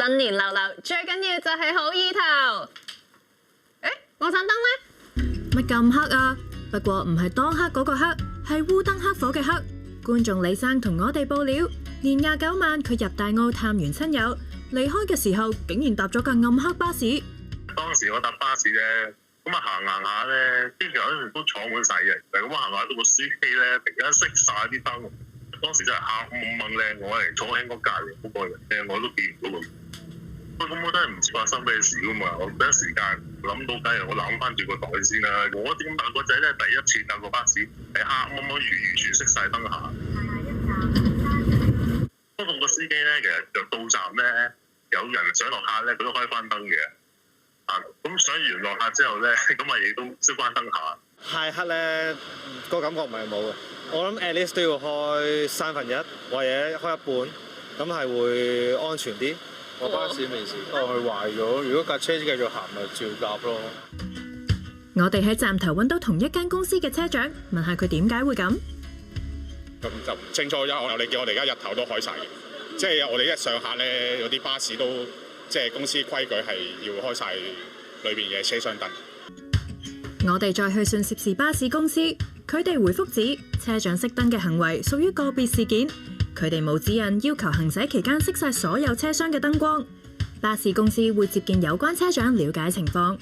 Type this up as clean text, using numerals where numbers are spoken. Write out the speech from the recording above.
新年流流，最緊要就係好意頭。誒，我盞燈呢？乜咁黑啊？不過唔係當黑嗰個黑，係烏燈黑火嘅黑。觀眾李生同我哋報料，年29晚佢入大澳探完親友，離開嘅時候竟然搭咗架暗黑巴士。當時我搭巴士咧，咁啊行下咧，啲人都坐滿晒人，咁行下到個司機咧，突然間熄晒啲燈。當時真係黑蒙蒙靚，我係坐喺我隔離嗰個人，我都見唔到佢。咁我真係唔知發生咩事噶嘛，我第一時間諗到，梗係我攬翻住個袋先啦。我點大個仔咧，第一次搭個巴士係黑蒙蒙完全熄晒燈下。不過個司機咧，其實就到站咧，有人想落客咧，佢都開翻燈嘅。咁上完落客之後咧，咁啊亦都熄翻燈下。太黑咧，個感覺唔係冇嘅。我諗 at least 都要開1/3，或者開一半，咁係會安全啲。我巴士未試過，佢壞咗。如果架車繼續行，咪照搭咯。我哋喺站頭揾到同一間公司嘅車長，問下佢點解會咁。咁就唔清楚，因為你見我哋而家日頭都開晒嘅，即係我哋一上客咧，有啲巴士都即係公司規矩係要開晒裏邊嘅車廂燈。我哋再去信涉事巴士公司，佢哋回覆指車長熄燈嘅行為屬於個別事件，佢哋冇指引要求行駛期間熄晒所有車廂嘅燈光。巴士公司會接見有關車長了解情況。